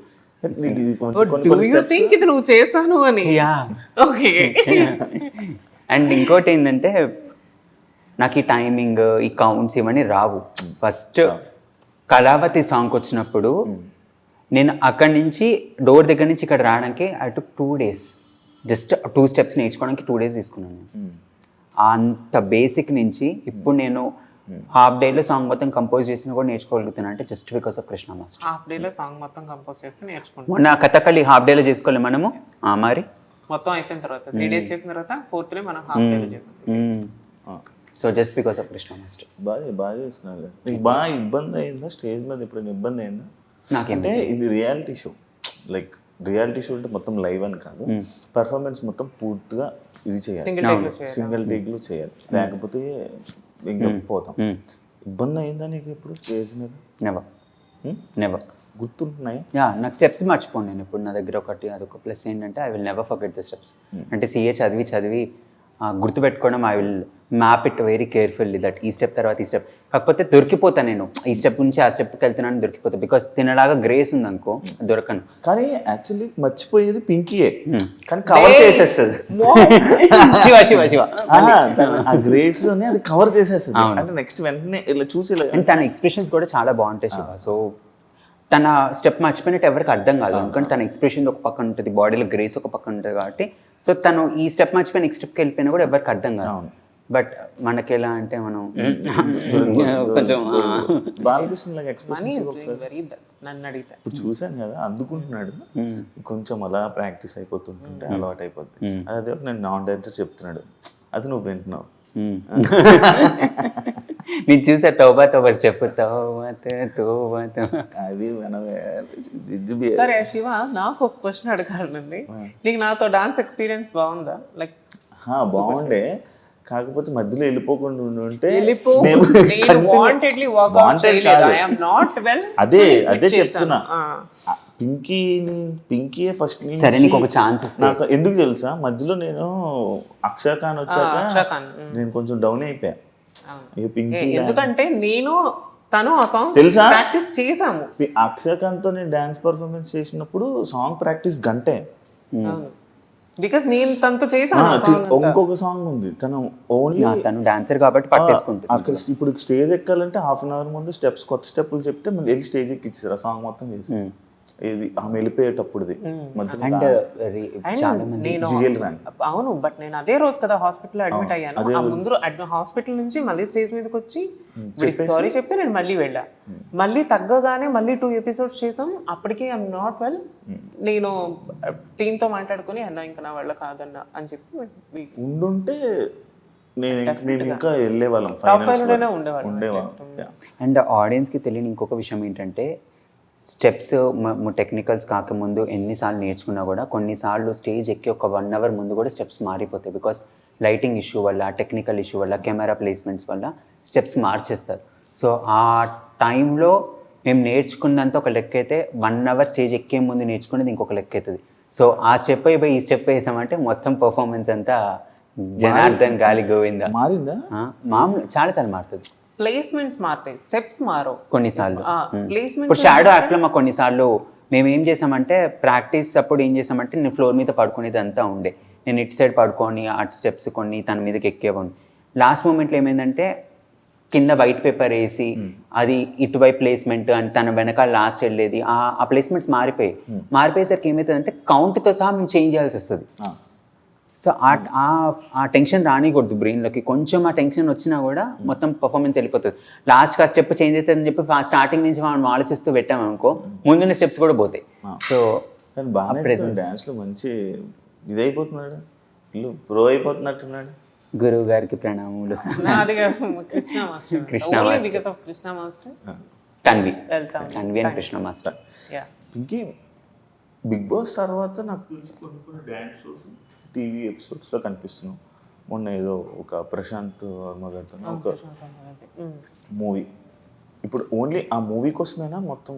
ఇది నువ్వు చేశాను అని. అండ్ ఇంకోటి ఏంటంటే నాకు ఈ టైమింగ్ ఈ కౌంట్స్ ఇవన్నీ రావు. ఫస్ట్ కళావతి సాంగ్ వచ్చినప్పుడు నేను అక్కడి నుంచి డోర్ దగ్గర నుంచి ఇక్కడ రావడానికి I took 2 days, just 2 steps నేర్చుకోవడానికి 2 days తీసుకున్నాను. అంత బేసిక్ నుంచి ఇప్పుడు నేను హాఫ్ డేలో సాంగ్ మొత్తం కంపోజ్ చేసిన కూడా నేర్చుకోగలుగుతాను అంటే just because of Krishna master. Half డేలో సాంగ్ మొత్తం కంపోజ్ చేస్తే నేర్చుకుంటాను. మొన్న కథకళి హాఫ్ డేలో చేసుకోవాలి మనము. మరి మొత్తం అయిపోయిన తర్వాత 3 days చేసిన తర్వాత 4th డే మనం హాఫ్ డేలో చేస్తాం. So just because of Krishna master. బాగా చేస్తున్నారు. నీకు బాగా ఇబ్బంది అయిందా స్టేజ్ మీద? ఎప్పుడైనా ఇబ్బంది అయిందా? నాకేంటే ఇది reality show, like reality show అంటే మొత్తం లైవ్ అని కాదు, పర్ఫార్మెన్స్ మొత్తం పూర్తిగా ఇది చేయాలి, సింగిల్ టేక్లో చేయాలి, లేకపోతే ఇంకా పోతాం. ఇబ్బంది అయిందా నీకు ఎప్పుడు స్టేజ్ మీద? నెవర్. గుర్తుంటున్నాయా? నాకు స్టెప్స్ మర్చిపోను నేను ఇప్పుడు. నా దగ్గర అదొక ప్లస్ ఏంటంటే I will never forget the steps. అంటే CA చదివి గుర్తుపెట్టుకోవడం, I will map it very carefully that ఈ స్టెప్ తర్వాత ఈ స్టెప్. కాకపోతే దొరికిపోతాను నేను, ఈ స్టెప్ నుంచి ఆ స్టెప్కి వెళ్తున్నాను దొరికిపోతా. బికాస్ తినలాగా గ్రేస్ ఉంది అనుకో, దొరకను. కానీ యాక్చువల్లీ మర్చిపోయేది పింకీయే, కానీ కవర్ చేసేస్తుంది. శివ ఆ గ్రేస్ లోనే అది కవర్ చేసేస్తుంది. అంటే నెక్స్ట్ వెంటనే ఇలా చూసి అండ్ తన ఎక్స్ప్రెషన్స్ కూడా చాలా బాగుంటాయి శివ. సో తన స్టెప్ మర్చిపోయినట్టు ఎవరికి అర్థం కాదు, ఎందుకంటే తన ఎక్స్ప్రెషన్ ఒక పక్కన ఉంటుంది, బాడీలో గ్రేస్ ఒక పక్కన ఉంటుంది కాబట్టి. సో తను ఈ స్టెప్ మర్చిపోయి నెక్స్ట్ స్టెప్కి వెళ్ళిపోయినా కూడా ఎవరికి అర్థం కాదు. బట్ మనకి ఎలా అంటే మనం కొంచెం బాలకృష్ణ నన్ను అడిగితే ఇప్పుడు చూసాను కదా అందుకుంటున్నాడు, కొంచెం అలా ప్రాక్టీస్ అయిపోతుంటే అలవాటు అయిపోద్ది. అదే నేను నాన్ డాన్సర్ చెప్తున్నాడు, అది నువ్వు వింటున్నావు. నేను చూసా తోబా స్టెప్ అది సరే శివ, నాకు ఒక క్వశ్చన్ అడగాలండి. నీకు నాతో డాన్స్ ఎక్స్పీరియన్స్ బాగుందా? లైక్ బాగుండే, కాకపోతే మధ్యలో వెళ్ళిపోకుండా ఉంటే అదే చెప్తున్నా. పింకీ ఫస్ట్ సరే నీకు ఒక ఛాన్స్ నాకు ఎందుకు తెలుసా, మధ్యలో నేను అక్షర్ ఖాన్ వచ్చాక నేను కొంచెం డౌన్ అయిపోయా. ఎందుకంటే నేను తను ఆ సాంగ్ తెలుసా ప్రాక్టీస్ చేసాము. అక్షర్ ఖాన్ తో నేను డాన్స్ పర్ఫార్మెన్స్ చేసినప్పుడు సాంగ్ ప్రాక్టీస్ గంటే, బికాస్ నేను తనతో చేశాను. ఇంకొక సాంగ్ ఉంది, తను డాన్సర్ కాబట్టి పట్టేసుకుంటుంది. అక్కడ ఇప్పుడు స్టేజ్ ఎక్కాలంటే హాఫ్ అన్ అవర్ ముందు కొత్త స్టెప్పులు చెప్తే మళ్ళీ వెళ్ళి స్టేజ్ ఎక్కిచ్చారు, ఆ సాంగ్ మొత్తం చేసి. ఇది ఆమె వెళ్ళిపోయేటప్పుడుది అవును. బట్ నేను అదే రోజు కదా హాస్పిటల్లో అడ్మిట్ అయ్యాను. ఆ ముందు హాస్పిటల్ నుంచి మళ్ళీ స్టేజ్ మీదకి వచ్చి సారీ చెప్పి నేను మళ్ళీ వెళ్ళా. మళ్ళీ తగ్గగానే మళ్ళీ 2 episodes చేసాం. అప్పటికి ఐఎమ్ నాట్ వెల్. నేను టీంతో మాట్లాడుకుని అన్న ఇంకా నా వల్ల కాదన్నా అని చెప్పి ఉండుంటే నేను ఇంకా వెళ్ళేవాళ్ళం, ఉండేవాళ్ళం. అండ్ ఆడియన్స్కి తెలియని ఇంకొక విషయం ఏంటంటే, స్టెప్స్ టెక్నికల్స్ కాకముందు ఎన్నిసార్లు నేర్చుకున్నా కూడా కొన్నిసార్లు స్టేజ్ ఎక్కి ఒక 1 hour ముందు కూడా స్టెప్స్ మారిపోతాయి. బికాస్ లైటింగ్ ఇష్యూ వల్ల, టెక్నికల్ ఇష్యూ వల్ల, కెమెరా ప్లేస్మెంట్స్ వల్ల స్టెప్స్ మార్చేస్తారు. సో ఆ టైంలో మేము నేర్చుకున్నంత ఒక లెక్క అయితే, 1 hour స్టేజ్ ఎక్కే ముందు నేర్చుకునేది ఇంకొక లెక్క అవుతుంది. సో ఆ స్టెప్ అయిపోయి ఈ స్టెప్ వేసామంటే మొత్తం పర్ఫార్మెన్స్ అంతా జనార్దన్ గాలి గోవిందా మారిందా? మామూలు చాలాసార్లు మారుతుంది. ప్లేస్మెంట్స్ మారుతాయి, స్టెప్స్ మారవు కొన్నిసార్లు. ఇప్పుడు షాడో యాక్ట్లో మాకు కొన్నిసార్లు మేము ఏం చేసామంటే, ప్రాక్టీస్ అప్పుడు ఏం చేసామంటే, నేను ఫ్లోర్ మీద పడుకునేది అంతా ఉండే, నేను ఇటు సైడ్ పడుకొని అటు స్టెప్స్ కొన్ని తన మీదకి ఎక్కేవాడిని. లాస్ట్ మూమెంట్లో ఏమైందంటే, కింద వైట్ పేపర్ వేసి అది ఇటువైపు ప్లేస్మెంట్ అని తన వెనకాల లాస్ట్ వెళ్ళేది, ఆ ప్లేస్మెంట్స్ మారిపోయేసరికి ఏమవుతుందంటే కౌంట్తో సహా మేము చేంజ్ చేయాల్సి వస్తుంది. సో ఆ టెన్షన్ రానికూడదు బ్రెయిన్లోకి. కొంచెం ఆ టెన్షన్ వచ్చినా కూడా మొత్తం పర్ఫార్మెన్స్ వెళ్ళిపోతుంది. లాస్ట్కి ఆ స్టెప్ చేంజ్ అవుతుందని చెప్పి స్టార్టింగ్ నుంచి మనం ఆలోచిస్తూ పెట్టామనుకో, ముందున్న స్టెప్స్ కూడా పోతాయి. సో డాన్స్లో మంచి ఇదైపోతున్నాడు, ప్రో అయిపోతున్నట్టున్నాడు. గురువు గారికి ప్రణామములు. Krishna master, Tanvi and Krishna master. ఇంకే బిగ్ బాస్ తర్వాత నాకు తెలిసి కొన్ని డాన్స్ షోస్ టీవీ ఎపిసోడ్స్లో కనిపిస్తున్నాం. మొన్న ఏదో ఒక ప్రశాంత్ వర్మ గారితో ఒక మూవీ, ఇప్పుడు ఓన్లీ ఆ మూవీ కోసమేనా మొత్తం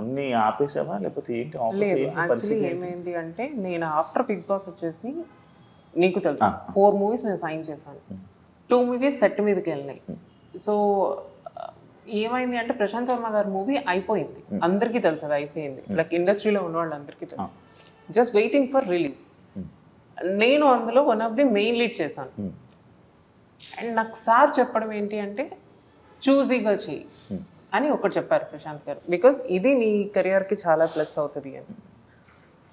అన్ని ఆపేసావా లేకపోతే ఏంటి? యాక్చువల్లీ ఏమైంది అంటే, నేను ఆఫ్టర్ బిగ్ బాస్ వచ్చేసి నీకు తెలుసు 4 movies నేను సైన్ చేశాను. 2 movies సెట్ మీదకి వెళ్ళినాయి. సో ఏమైంది అంటే, ప్రశాంత్ వర్మ గారి మూవీ అయిపోయింది, అందరికీ తెలుసు అది అయిపోయింది. లైక్ ఇండస్ట్రీలో ఉన్న వాళ్ళందరికీ తెలుసు. Just waiting for release. నేను అందులో one of the main lead చేశాను. అండ్ నాకు సార్ చెప్పడం ఏంటి అంటే, చూజీగా చెయ్యి అని ఒకటి చెప్పారు ప్రశాంత్ గారు, బికాస్ ఇది నీ కెరియర్కి చాలా ప్లస్ అవుతుంది అని.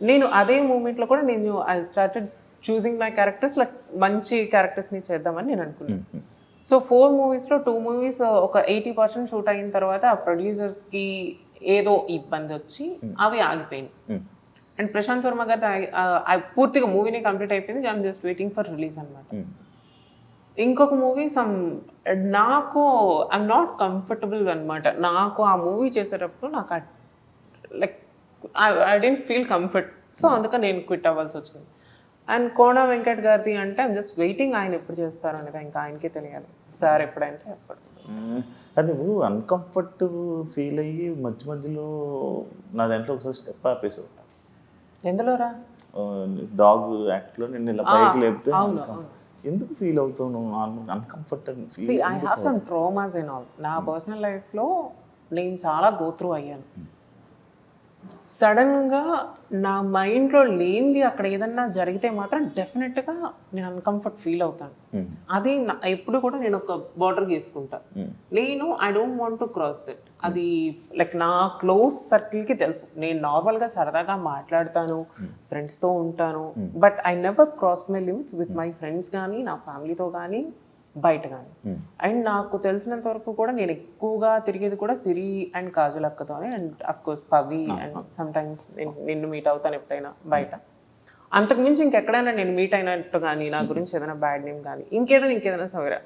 నేను అదే మూమెంట్లో కూడా నేను I started choosing my characters, like మంచి క్యారెక్టర్స్ని చేద్దామని నేను అనుకున్నాను. సో 4 moviesలో 2 movies ఒక 80% షూట్ అయిన తర్వాత ఆ ప్రొడ్యూసర్స్కి ఏదో ఇబ్బంది వచ్చి అవి ఆగిపోయింది. అండ్ ప్రశాంత్ వర్మ గారి పూర్తిగా మూవీని కంప్లీట్ అయిపోయింది. I'm just waiting for release అనమాట. ఇంకొక మూవీ నాకు ఐఎమ్ నాట్ కంఫర్టబుల్ అనమాట. నాకు ఆ మూవీ చేసేటప్పుడు నాకు like I didn't feel comfort. So అందుకని నేను క్విట్ అవ్వాల్సి వచ్చింది. అండ్ కోన వెంకట్ గారిది అంటే ఐమ్ జస్ట్ వెయిటింగ్ ఆయన ఎప్పుడు చేస్తారు అనేది ఇంకా ఆయనకే తెలియాలి. సార్ ఎప్పుడంటే ఎప్పుడు. కానీ నువ్వు అన్కంఫర్ట్ ఫీల్ అయ్యి మధ్యలో నా దాంట్లో ఒకసారి స్టెప్ ఆపేసావు. ఎందులోరా? డాగ్ యాక్ట్లో నేను ఇలా పైకి లేపితే అవును. ఎందుకు ఫీల్ అవుతావు నువ్వు? Uncomfort See, feel I have some traumas and all. నా పర్సనల్ లైఫ్లో నేను చాలా గో త్రూ అయ్యాను. సడన్గా నా మైండ్లో లేనిది అక్కడ ఏదన్నా జరిగితే మాత్రం డెఫినెట్గా నేను అన్కంఫర్ట్ ఫీల్ అవుతాను. అది ఎప్పుడు కూడా నేను ఒక బార్డర్ గీసుకుంటా. నేను I don't want to cross that. అది లైక్ నా క్లోజ్ సర్కిల్కి తెలుసు. నేను నార్మల్గా సరదాగా మాట్లాడతాను, ఫ్రెండ్స్తో ఉంటాను, but I never cross my limits with my friends కానీ నా ఫ్యామిలీతో కానీ బయట కానీ. అండ్ నాకు తెలిసినంత వరకు కూడా నేను ఎక్కువగా తిరిగేది కూడా సిరి అండ్ కాజల్ అక్కతోనే, and of course Pavi, and sometimes నిన్ను మీట్ అవుతాను ఎప్పుడైనా బయట. అంతకుమించి ఇంకెక్కడైనా నేను మీట్ అయినట్టు కానీ నా గురించి ఏదైనా బ్యాడ్ నేమ్ కానీ ఇంకేదైనా సవేరా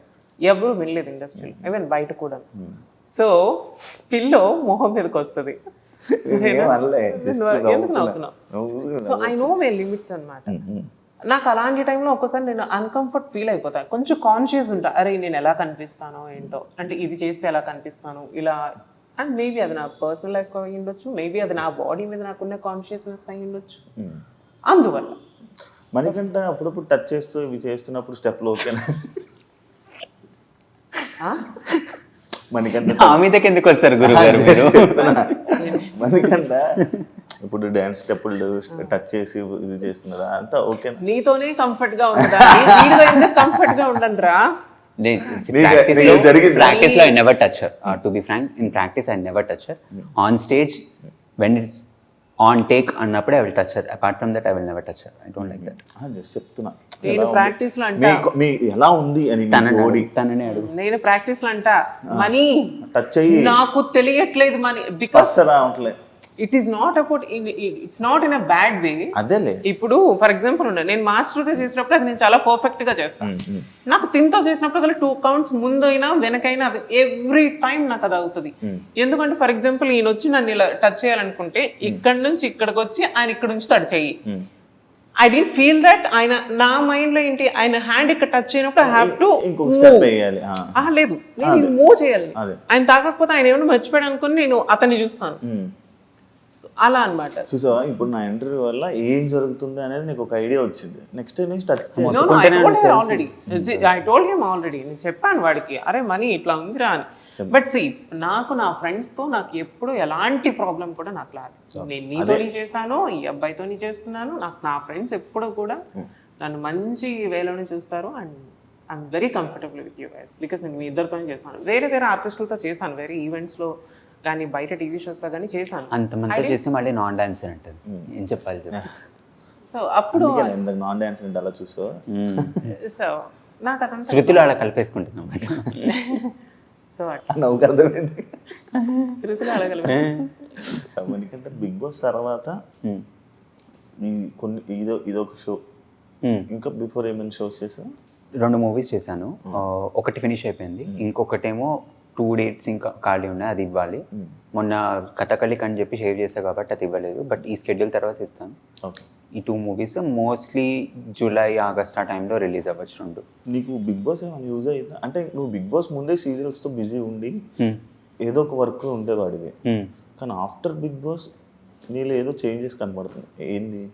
ఎవరు వినలేదు ఇండస్ట్రీలో, ఈవెన్ బయట కూడా. సో పిల్లో మొహం మీదకి వస్తుంది. ఎందుకు నవ్వుతున్నావు? So I know my limits అనమాట. నాకు అలాంటి టైంలో ఒక్కసారి నేను అన్కంఫర్ట్ ఫీల్ అయిపోతాను. కొంచెం కాన్షియస్ ఉంటా, అరే నేను ఎలా కనిపిస్తానో ఏంటో, అంటే ఇది చేస్తే ఎలా కనిపిస్తాను ఇలా. అండ్ మేబీ అది నా పర్సనల్ లైఫ్ అయి ఉండొచ్చు, మేబీ అది నా బాడీ మీద నాకున్న కాన్షియస్నెస్ అయి ఉండొచ్చు. అందువల్ల మనకంటే అప్పుడప్పుడు టచ్ చేస్తూ ఇవి చేస్తున్నప్పుడు స్టెప్లు ఓకేనా? మనకంటే ఆ మీదకి ఎందుకు వస్తారు గురుగారు మీరు? మనకంటే ఇప్పుడు డాన్స్ స్టెప్పులు టచ్ చేసి ఇది చేస్తున్నారా అంతా ఓకే? నీతోనే కంఫర్ట్ గా ఉందా? నీతో ఎందుకు కంఫర్ట్ గా ఉండండి రా? Practice lo I never touch her. To be frank, in practice I never touch her. On stage, when it's on take అన్నప్పుడే I will touch her. Apart from that I will never touch her. I don't like that. Just చెప్తున్నా నేను practice లో అంటా మీ ఎలా ఉంది అని జోడి తననే అడుగు. నేను ప్రాక్టీస్ లో అంటా మనీ టచ్ అయ్యి నాకు తెలియట్లేదు మనీ, బికాస్ రావట్లేదు. It is not about it's not in a bad way. అదేలే ఇప్పుడు ఫర్ ఎగ్జాంపుల్ నేను మాస్టర్తో చేసినప్పుడు అది నేను చాలా పర్ఫెక్ట్ గా చేస్తాను. నాకు తిన్తో చేసినప్పుడు అది 2 counts ముందైనా వెనకైనా అది ఎవ్రీ టైం నాకు అది అవుతుంది. ఎందుకంటే ఫర్ ఎగ్జాంపుల్ ఈయన వచ్చి నన్ను ఇలా టచ్ చేయాలనుకుంటే ఇక్కడ నుంచి ఇక్కడికి వచ్చి ఆయన ఇక్కడ నుంచి టచ్ చెయ్యి. I don't feel that. ఆయన నా మైండ్ లో ఏంటి, ఆయన హ్యాండ్ ఇక్కడ టచ్ అయినప్పుడు ఐ హావ్ టు లేదు నేను ఇది మూవ్ చేయాలి. ఆయన తాకకపోతే ఆయన ఏమైనా మర్చిపోయాడు అనుకుని నేను అతన్ని చూస్తాను. అలా అనమాట. చూసావా ఇప్పుడు నా ఇంటర్వ్యూ వల్ల ఏం జరుగుతుంది అనేది నీకు ఒక ఐడియా వచ్చింది. నెక్స్ట్ టైం నుంచి టచ్ ఆల్రెడీ నేను చెప్పాను వాడికి, అరే మనీ ఇట్లా ఉందిరా అని. బట్ సి నాకు నా ఫ్రెండ్స్తో నాకు ఎప్పుడు ఎలాంటి ప్రాబ్లం కూడా నాకు లేదు. నేను నీతోని చేశాను, ఈ అబ్బాయితోని చేస్తున్నాను. నాకు నా ఫ్రెండ్స్ ఎప్పుడు కూడా నన్ను మంచి వేలోనే చూస్తారు. And I'm very comfortable with you guys because నేను మీ ఇద్దరితోనే చేశాను. వేరే ఆర్టిస్టులతో చేశాను, వేరే ఈవెంట్స్లో కానీ బయట టీవీ షోస్లో కానీ చేశాను. అంతమంది చేసి మళ్ళీ నాన్ డాన్సర్ అంటారు. ఏం చెప్పాలి చెప్పి. సో అప్పుడు నాన్ డాన్స్ అలా చూసా. సో నాకు అదంతా శృతిలో అలా కలిపేసుకుంటున్నాం. సో నవ్వుకు అర్థమైంది. శృతిలో అడగలే. మనకంటే బిగ్ బాస్ తర్వాత ఈ కొన్ని ఇదొక షో, ఇంకా బిఫోర్ ఏమైనా షోస్ చేసా? 2 movies చేశాను. ఒకటి ఫినిష్ అయిపోయింది, ఇంకొకటేమో 2 dates ఇంకా ఖాళీ ఉన్నాయి, అది ఇవ్వాలి. మొన్న కథకళిక్ అని చెప్పి షేర్ చేశా కాబట్టి అది ఇవ్వలేదు, బట్ ఈ స్కెడ్యూల్ తర్వాత ఇస్తాను. ఈ 2 movies మోస్ట్లీ జూలై ఆగస్ట్ ఆ టైంలో రిలీజ్ అవ్వచ్చు 2. నీకు బిగ్ బాస్ ఏమైనా యూజ్ అయ్యిందా? అంటే నువ్వు బిగ్ బాస్ ముందే సీరియల్స్తో బిజీ ఉండి ఏదో ఒక వర్క్ ఉండేవాడివి, కానీ ఆఫ్టర్ బిగ్ బాస్ నీలో ఏదో చేంజెస్ కనబడుతుంది. ఏంది?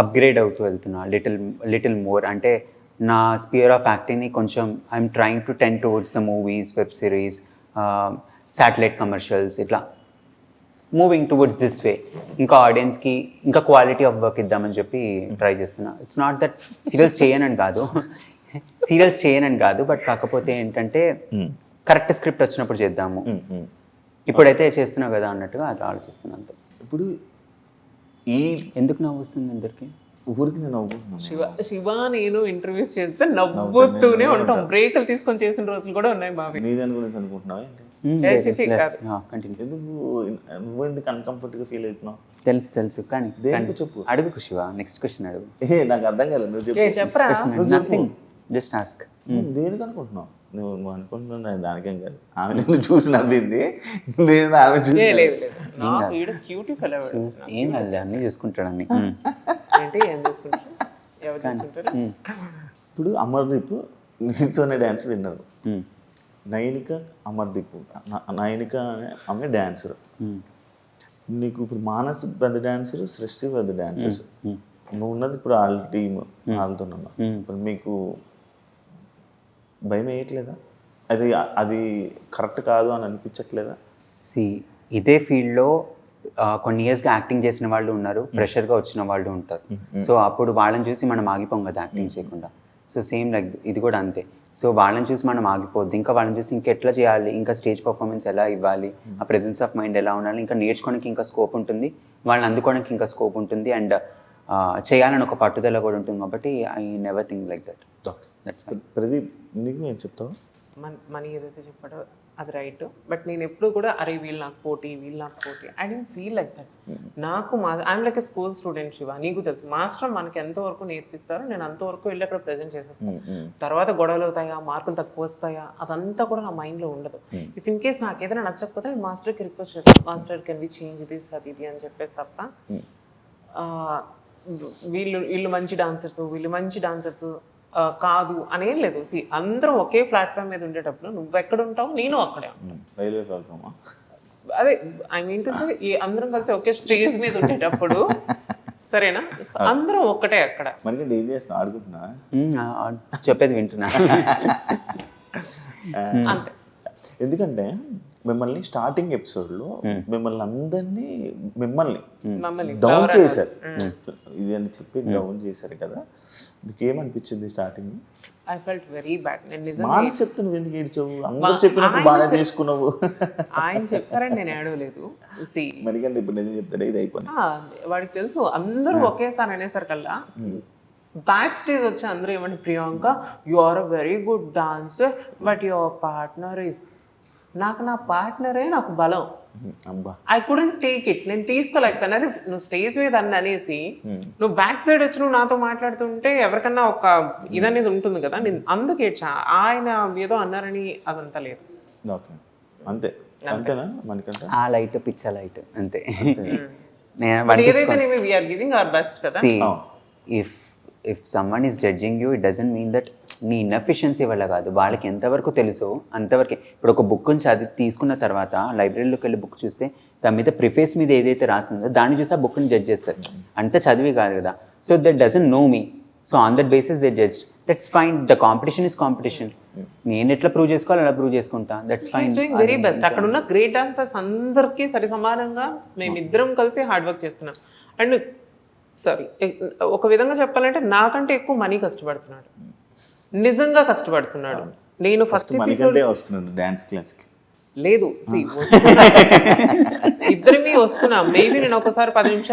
అప్గ్రేడ్ అవుతూ వెళ్తున్నా లిటిల్ మోర్. అంటే నా స్పియర్ ఆఫ్ యాక్టింగ్ని కొంచెం I'm trying to ten towards the movies, web series, satellite commercials, ఇట్లా మూవింగ్ టువర్డ్స్ దిస్ వే. ఇంకా ఆడియన్స్కి ఇంకా క్వాలిటీ ఆఫ్ వర్క్ ఇద్దామని చెప్పి ట్రై చేస్తున్నా. ఇట్స్ నాట్ దట్ సీరియల్స్ చేయనని కాదు, బట్ కాకపోతే ఏంటంటే కరెక్ట్ స్క్రిప్ట్ వచ్చినప్పుడు చేద్దాము, ఇప్పుడైతే చేస్తున్నా కదా అన్నట్టుగా అది ఆలోచిస్తున్నాను అంతే. ఇప్పుడు ఈ ఎందుకు నవ్వు వస్తుంది అందరికి? ఊరికి నేను శివ నేను ఇంటర్వ్యూస్ చేస్తే నవ్వుతూనే ఉంటాం. బ్రేకులు తీసుకొని చేసిన రోజులు కూడా ఉన్నాయి బాబీ. నీ దాని గురించి అనుకుంటున్నావా? ఎందుకు నువ్వు ఎందుకు అన్కంఫర్ట్గా ఫీల్ అవుతున్నావు? తెలుసు కానీ చెప్పు, అడుగు శివ. నెక్స్ట్ క్వశ్చన్ అడుగు. నాకు అర్థం కాలేదు, నువ్వు చెప్పు. చెప్పరా? Nothing, just ask. దేనికి అనుకుంటున్నావు నువ్వు అనుకుంటున్నా దానికేం కాదు ఆమె నిన్ను చూసి నవ్వింది నేను ఆమె చూసి లేదు లేదు నాకు ఈడ క్యూటీ ఫెలో ఏం కాదు అన్నీ చూసుకుంటాడు అన్ని ఏంటి ఏం చేసుకుంటారు ఎవరు చేసుకుంటారు ఇప్పుడు అమర్దీప్ నీతోనే డ్యాన్స్ విన్నారు నయనిక అమర్దీప్ నయనిక అనే ఆమె డాన్సర్ నీకు ఇప్పుడు మానస్ పెద్ద డాన్సర్ సృష్టి పెద్ద డాన్సర్స్ నువ్వు ఉన్నది ఇప్పుడు వాళ్ళ టీమ్ వాళ్ళతో ఇప్పుడు మీకు భయం వేయట్లేదా అది అది కరెక్ట్ కాదు అని అనిపించట్లేదా ఇదే ఫీల్డ్లో కొన్ని ఇయర్స్గా యాక్టింగ్ చేసిన వాళ్ళు ఉన్నారు ప్రెషర్గా వచ్చిన వాళ్ళు ఉంటారు సో అప్పుడు వాళ్ళని చూసి మనం ఆగిపోం కదా యాక్టింగ్ చేయకుండా సో సేమ్ లైక్ ఇది కూడా అంతే సో వాళ్ళని చూసి మనం ఆగిపోద్ది ఇంకా వాళ్ళని చూసి ఇంకెట్లా చేయాలి ఇంకా స్టేజ్ పర్ఫార్మెన్స్ ఎలా ఇవ్వాలి ఆ ప్రెజెన్స్ ఆఫ్ మైండ్ ఎలా ఉండాలి ఇంకా నేర్చుకోవడానికి ఇంకా స్కోప్ ఉంటుంది వాళ్ళని అందుకోవడానికి ఇంకా స్కోప్ ఉంటుంది అండ్ చేయాలని ఒక పట్టుదల కూడా ఉంటుంది కాబట్టి I never think like that Pradeep నీకు ఏం చెప్తావు మనీ ఏదైతే చెప్పాడో అది రైట్ బట్ నేను ఎప్పుడు కూడా అరే వీళ్ళు నాకు పోటీ I don't feel like that నాకు I'm like a school student Shiva నీకు తెలుసు మాస్టర్ మనకి ఎంతవరకు నేర్పిస్తారో నేను అంతవరకు వెళ్ళి అక్కడ ప్రజెంట్ చేసేస్తాను తర్వాత గొడవలు అవుతాయా మార్కులు తక్కువ వస్తాయా అదంతా కూడా నా మైండ్లో ఉండదు ఇఫ్ ఇన్ కేస్ నాకు ఏదైనా నచ్చకపోతే నేను మాస్టర్కి రిక్వెస్ట్ చేస్తాను master can we change this అది ఇది అని చెప్పేసి తప్ప వీళ్ళు మంచి డాన్సర్స్ కాదు అనేం లేదు అందరం ఒకే ప్లాట్ఫామ్ మీద ఉండేటప్పుడు నువ్వు ఎక్కడ ఉంటావు నేను అక్కడే రైల్వే ప్లాట్ఫామా అదే ఐ మీన్ టు సే అందరం కలిసి ఒకే స్టేజ్ మీద ఉండేటప్పుడు సరేనా అందరం ఒక్కటే అక్కడ మనకి డైలీ చేస్తున్నా ఆడుకుంటున్నా చెప్పేది వింటున్నా అంతే ఎందుకంటే మిమ్మల్ని స్టార్టింగ్ ఎపిసోడ్లో మిమ్మల్ని డౌన్ చేశారు ఇది అని చెప్పి డౌన్ చేశారు కదా మీకు ఏమనిపించింది starting I felt very bad నేను నిజంగా మానస్ చెప్తే నువ్వు ఎందుకు ఏడ్చావు అందరూ చెప్పినప్పుడు బాగా చేసుకున్నావు ఆయన చెప్పారని నేను ఏడవలేదు మరికంటే ఇప్పుడు నిజం చెప్తాడే ఇది అయిపోయింది వాడికి తెలుసు అందరూ ఒకేసారి అనేసరికల్లా బ్యాక్ స్టేజ్ వచ్చి అందరూ ఏమంటే Priyanka you are a very good dancer but your partner is నాకు నా పార్ట్నరే నాకు బలం ఐ కుడెంట్ టేక్ ఇట్ నేను తీసుకోలేకపోయినా నువ్వు స్టేజ్ మీద అన్న అనేసి నువ్వు బ్యాక్ సైడ్ వచ్చి నువ్వు నాతో మాట్లాడుతుంటే ఎవరికన్నా ఒక ఇదనేది ఉంటుంది కదా నేను అందుకే ఆయన ఏదో అన్నారని అదంతా లేదు అంతే అంతేనా మనకంటే ఆ లైట్ పిచ్చ లైట్ అంతే ఏదైతే వీఆర్ గివింగ్ అవర్ బెస్ట్ కదా if someone is judging you it doesn't mean that నీ ఇన్ఎఫిషియన్సీ వల్ల కాదు వాళ్ళకి ఎంతవరకు తెలుసో అంతవరకే ఇప్పుడు ఒక బుక్ని చదివి తీసుకున్న తర్వాత లైబ్రరీలోకి వెళ్ళి బుక్ చూస్తే దాని మీద ప్రిఫేస్ మీద ఏదైతే రాసిందో దాన్ని చూసి ఆ బుక్ని జడ్జ్ చేస్తారు అంత చదివి కాదు కదా so that doesn't know me so on that basis they judge that's fine the competition is competition నేను ఎట్లా ప్రూవ్ చేసుకోవాలి అలా ప్రూవ్ చేసుకుంటా దట్స్ ఫైన్ వెరీ బెస్ట్ అక్కడ ఉన్న గ్రేట్ డాన్సర్స్ అందరికీ సరి సమానంగా మేమిద్దరం కలిసి హార్డ్ వర్క్ చేస్తున్నాం అండ్ సారీ ఒక విధంగా చెప్పాలంటే నాకంటే ఎక్కువ మనీ కష్టపడుతున్నాడు నిజంగా కష్టపడుతున్నాడు నేను ఫస్ట్ వస్తున్నాను డాన్స్ క్లాస్కి లేదు ఇద్దరిమీ వస్తున్నాం మేబీ నేను ఒకసారి 10 నిమిషాలు